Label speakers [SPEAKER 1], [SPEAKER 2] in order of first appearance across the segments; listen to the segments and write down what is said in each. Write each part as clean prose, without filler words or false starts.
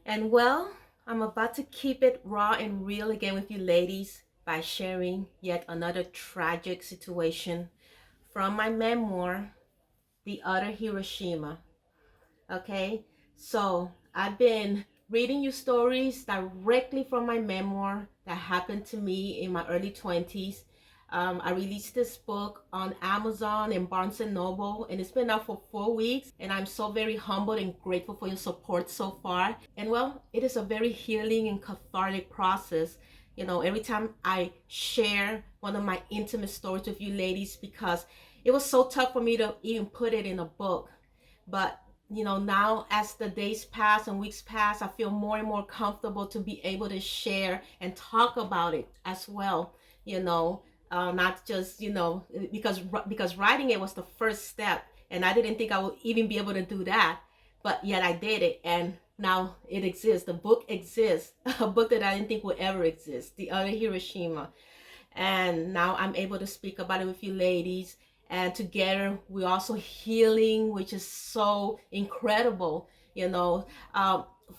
[SPEAKER 1] And well, I'm about to keep it raw and real again with you ladies by sharing yet another tragic situation from my memoir, The Other Hiroshima. Okay, so I've been reading you stories directly from my memoir that happened to me in my early 20s. I released this book on Amazon and Barnes and Noble, and it's been out for 4 weeks. And I'm so very humbled and grateful for your support so far. And well, it is a very healing and cathartic process. Every time I share one of my intimate stories with you ladies, because it was so tough for me to even put it in a book. But now as the days pass and weeks pass, I feel more and more comfortable to be able to share and talk about it as well. you know Not just because writing it was the first step, and I didn't think I would even be able to do that, but yet I did it, and now it exists. The book exists. A book that I didn't think would ever exist, The Other Hiroshima. And now I'm able to speak about it with you ladies, and together we're also healing, which is so incredible.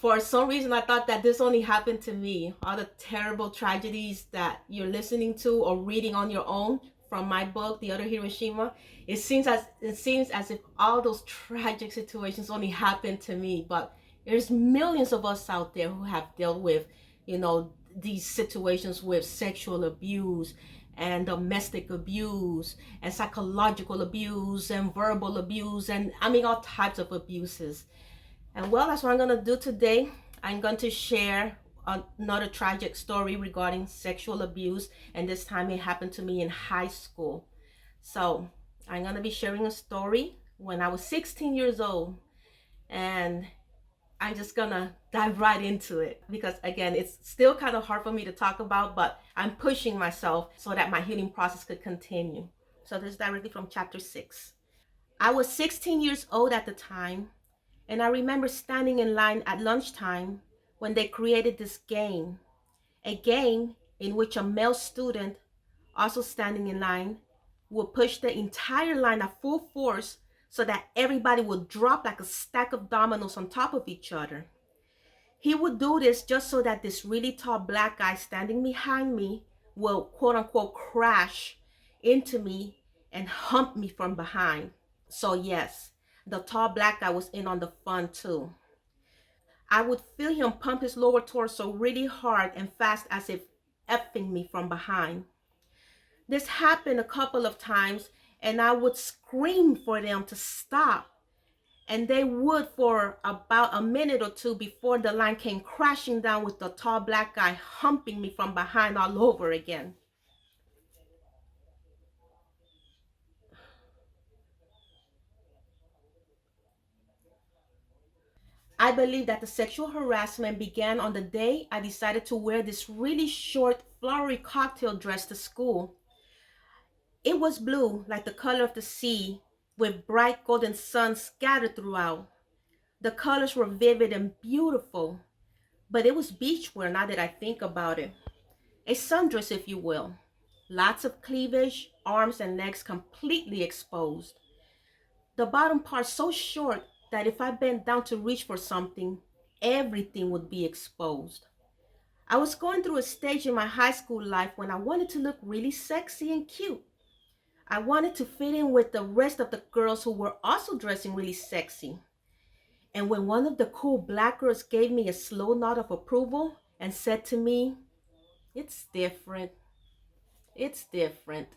[SPEAKER 1] For some reason I thought that this only happened to me. All the terrible tragedies that you're listening to or reading on your own from my book, The Other Hiroshima, it seems as if all those tragic situations only happened to me, but there's millions of us out there who have dealt with these situations with sexual abuse and domestic abuse and psychological abuse and verbal abuse, and I mean all types of abuses. And well, that's what I'm going to do today. I'm going to share another tragic story regarding sexual abuse, and this time it happened to me in high school. So I'm going to be sharing a story when I was 16 years old, and I'm just gonna dive right into it because, again, it's still kind of hard for me to talk about, but I'm pushing myself so that my healing process could continue. So, this is directly from chapter 6. I was 16 years old at the time, and I remember standing in line at lunchtime when they created this game, a game in which a male student, also standing in line, would push the entire line at full force so that everybody would drop like a stack of dominoes on top of each other. He would do this just so that this really tall black guy standing behind me will quote unquote crash into me and hump me from behind. So yes, the tall black guy was in on the fun too. I would feel him pump his lower torso really hard and fast as if effing me from behind. This happened a couple of times, and I would scream for them to stop, and they would for about a minute or two before the line came crashing down with the tall black guy humping me from behind all over again. I believe that the sexual harassment began on the day I decided to wear this really short, flowery cocktail dress to school. It was blue, like the color of the sea, with bright golden suns scattered throughout. The colors were vivid and beautiful, but it was beachwear now that I think about it. A sundress, if you will. Lots of cleavage, arms and legs completely exposed. The bottom part so short that if I bent down to reach for something, everything would be exposed. I was going through a stage in my high school life when I wanted to look really sexy and cute. I wanted to fit in with the rest of the girls who were also dressing really sexy. And when one of the cool black girls gave me a slow nod of approval and said to me, "It's different, it's different."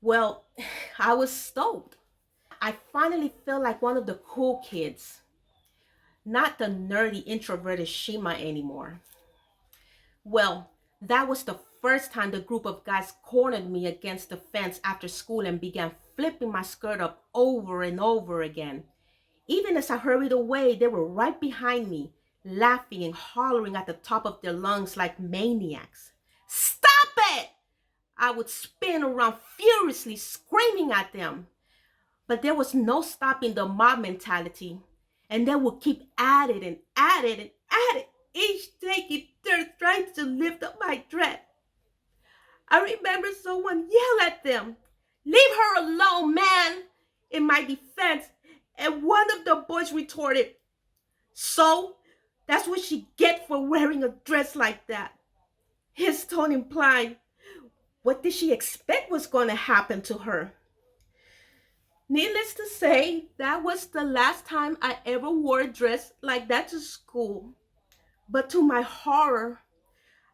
[SPEAKER 1] Well, I was stoked. I finally felt like one of the cool kids, not the nerdy introverted Shima anymore. Well, that was the first time the group of guys cornered me against the fence after school and began flipping my skirt up over and over again. Even as I hurried away, they were right behind me, laughing and hollering at the top of their lungs like maniacs. "Stop it!" I would spin around furiously, screaming at them. But there was no stopping the mob mentality, and they would keep at it and at it and at it, each taking turns trying to lift up my dress. I remember someone yelled at them, "Leave her alone, man!" in my defense, and one of the boys retorted, "So, That's what she get for wearing a dress like that. His tone implied, what did she expect was going to happen to her? Needless to say, that was the last time I ever wore a dress like that to school. But to my horror,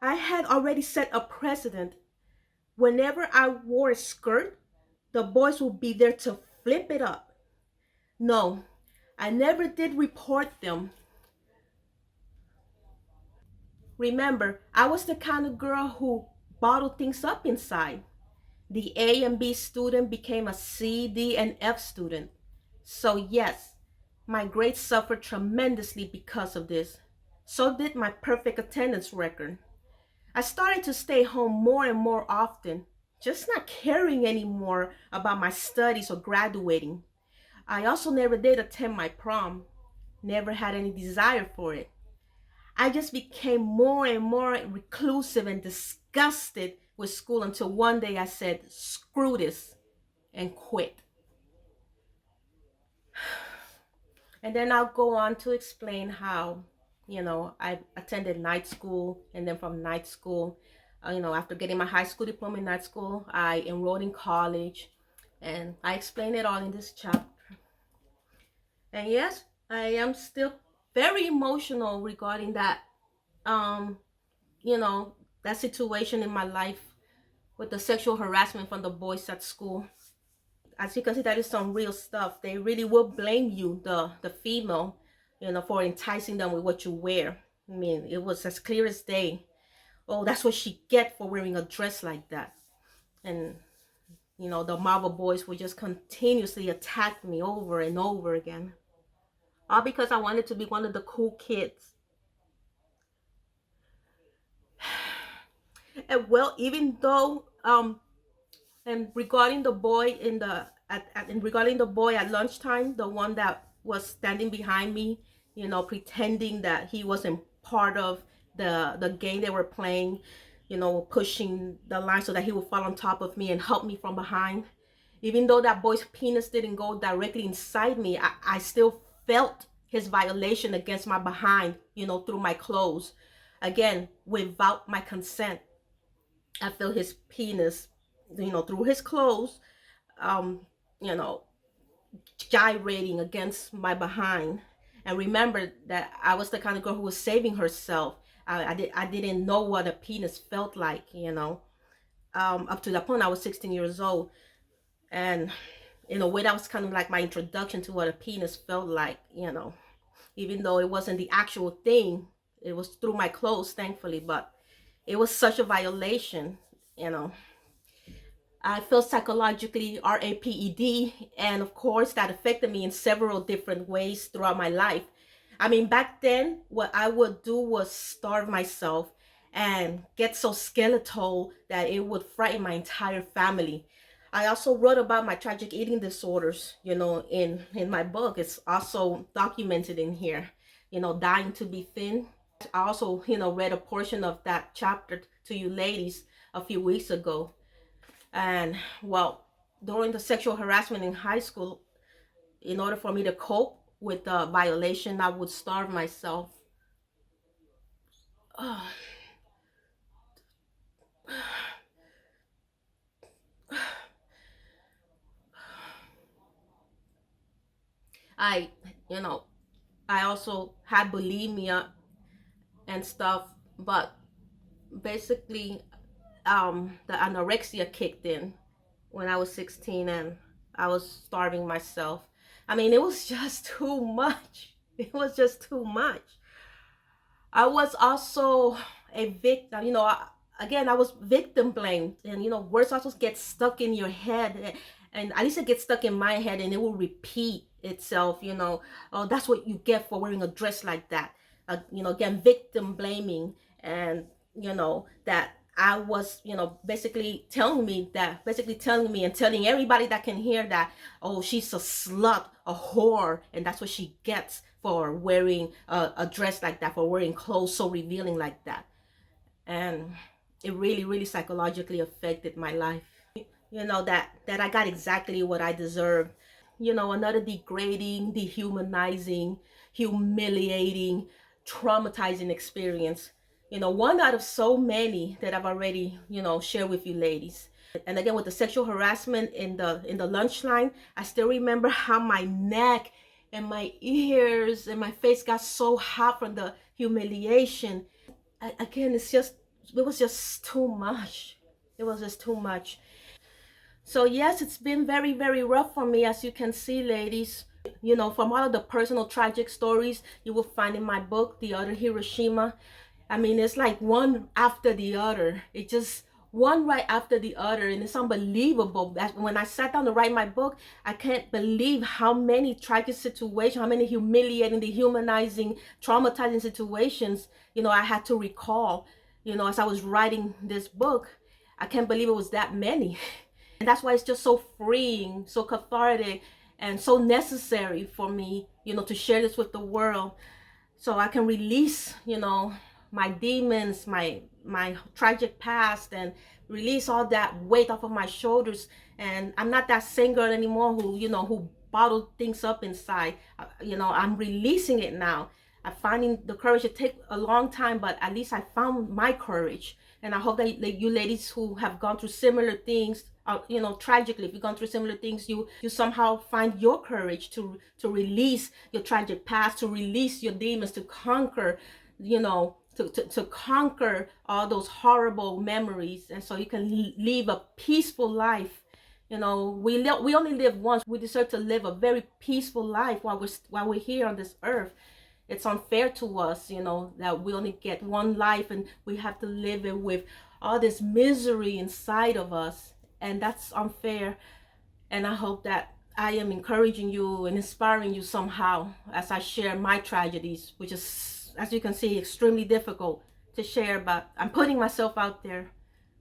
[SPEAKER 1] I had already set a precedent. Whenever I wore a skirt, the boys would be there to flip it up. No, I never did report them. Remember, I was the kind of girl who bottled things up inside. The A and B student became a C, D, and F student. So, yes, my grades suffered tremendously because of this. So did my perfect attendance record. I started to stay home more and more often, just not caring anymore about my studies or graduating. I also never did attend my prom, never had any desire for it. I just became more and more reclusive and disgusted with school until one day I said, screw this, and quit. And then I'll go on to explain how, I attended night school, and then from night school, after getting my high school diploma in night school, I enrolled in college, and I explain it all in this chapter. And yes, I am still very emotional regarding that, um, you know, that situation in my life with the sexual harassment from the boys at school. As you can see, that is some real stuff. They really will blame you, the female, for enticing them with what you wear. I mean, it was as clear as day. Oh, that's what she get for wearing a dress like that. And the Marvel boys would just continuously attack me over and over again, all because I wanted to be one of the cool kids. And well, even though and regarding the boy regarding the boy at lunchtime, the one that was standing behind me, pretending that he wasn't part of the game they were playing, pushing the line so that he would fall on top of me and help me from behind. Even though that boy's penis didn't go directly inside me, I still felt his violation against my behind, through my clothes. Again, without my consent. I feel his penis, through his clothes, um, you know, gyrating against my behind. And remember that I was the kind of girl who was saving herself. I didn't know what a penis felt like, Up to that point, I was 16 years old. And in a way, that was kind of like my introduction to what a penis felt like, even though it wasn't the actual thing. It was through my clothes, thankfully, but it was such a violation, you know. I felt psychologically raped, and of course, that affected me in several different ways throughout my life. I mean, back then, what I would do was starve myself and get so skeletal that it would frighten my entire family. I also wrote about my tragic eating disorders, in my book. It's also documented in here, dying to be thin. I also, read a portion of that chapter to you ladies a few weeks ago. And well, during the sexual harassment in high school, in order for me to cope with the violation, I would starve myself. I, you know, I also had bulimia and stuff, but basically, the anorexia kicked in when I was 16, and I was starving myself. I mean, it was just too much. It was just too much. I was also a victim. Again, I was victim blamed, and words also get stuck in your head, and at least it gets stuck in my head, and it will repeat itself. Oh, that's what you get for wearing a dress like that. Again, victim blaming, and that I was, basically telling me and telling everybody that can hear that, oh, she's a slut, a whore, and that's what she gets for wearing a dress like that, for wearing clothes so revealing like that. And it really, really psychologically affected my life. That I got exactly what I deserved. Another degrading, dehumanizing, humiliating, traumatizing experience. One out of so many that I've already, shared with you ladies. And again, with the sexual harassment in the lunch line, I still remember how my neck and my ears and my face got so hot from the humiliation. Again, it was just too much. It was just too much. So yes, it's been very, very rough for me, as you can see, ladies. From all of the personal tragic stories you will find in my book, The Other Hiroshima. I mean, it's like one after the other. It just one right after the other, and it's unbelievable. When I sat down to write my book, I can't believe how many tragic situations, how many humiliating, dehumanizing, traumatizing situations, I had to recall, as I was writing this book. I can't believe it was that many. And that's why it's just so freeing, so cathartic, and so necessary for me, to share this with the world, so I can release, my demons, my tragic past, and release all that weight off of my shoulders. And I'm not that same girl anymore who bottled things up inside. I'm releasing it now. I'm finding the courage. It take a long time, but at least I found my courage. And I hope that you ladies who have gone through similar things, tragically, if you've gone through similar things, you somehow find your courage to release your tragic past, to release your demons, to conquer, to conquer all those horrible memories, and so you can live a peaceful life. We only live once. We deserve to live a very peaceful life while we're here on this earth. It's unfair to us, that we only get one life and we have to live it with all this misery inside of us. And that's unfair. And I hope that I am encouraging you and inspiring you somehow as I share my tragedies, which is, as you can see, extremely difficult to share. But I'm putting myself out there,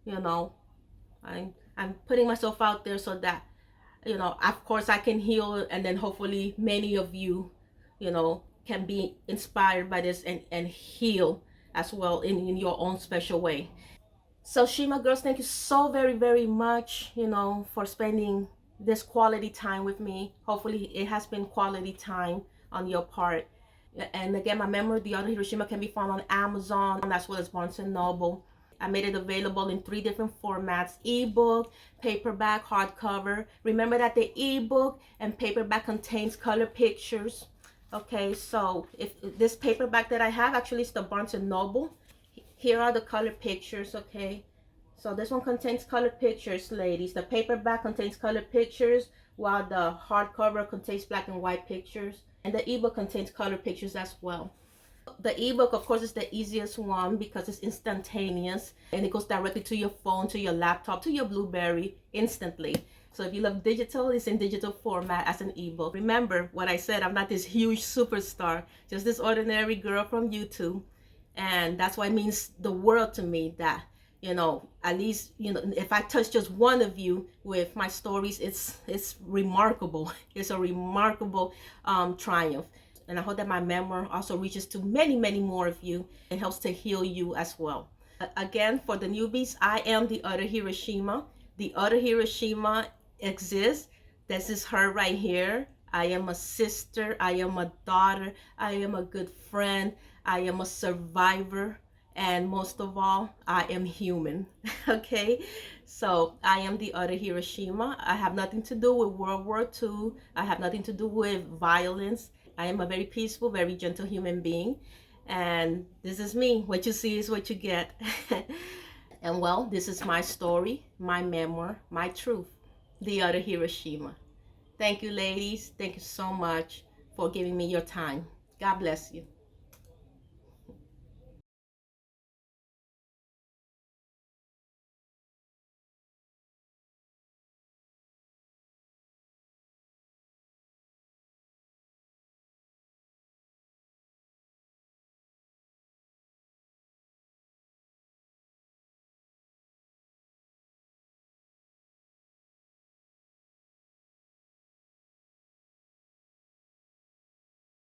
[SPEAKER 1] I'm putting myself out there so that, of course I can heal, and then hopefully many of you, can be inspired by this and heal as well in your own special way. So Shima girls, thank you so very, very much, for spending this quality time with me. Hopefully it has been quality time on your part. And again, my memoir, The Other Hiroshima, can be found on Amazon as well as Barnes & Noble. I made it available in 3 different formats: ebook, paperback, hardcover. Remember that the ebook and paperback contains color pictures. Okay, so if this paperback that I have, actually it's the Barnes & Noble. Here are the color pictures, okay? So this one contains color pictures, ladies. The paperback contains color pictures, while the hardcover contains black and white pictures. And the ebook contains color pictures as well. The ebook, of course, is the easiest one because it's instantaneous and it goes directly to your phone, to your laptop, to your Blueberry instantly. So if you love digital, it's in digital format as an ebook. Remember what I said, I'm not this huge superstar, just this ordinary girl from YouTube. And that's why it means the world to me that, at least, if I touch just one of you with my stories, it's remarkable. It's a remarkable triumph. And I hope that my memoir also reaches to many, many more of you and helps to heal you as well. Again, for the newbies, I am the Other Hiroshima. The Other Hiroshima exists. This is her right here. I am a sister. I am a daughter. I am a good friend. I am a survivor. And most of all, I am human. Okay? So I am the Other Hiroshima. I have nothing to do with World War II. I have nothing to do with violence. I am a very peaceful, very gentle human being. And this is me. What you see is what you get. And well, this is my story, my memoir, my truth. The Other Hiroshima. Thank you, ladies. Thank you so much for giving me your time. God bless you.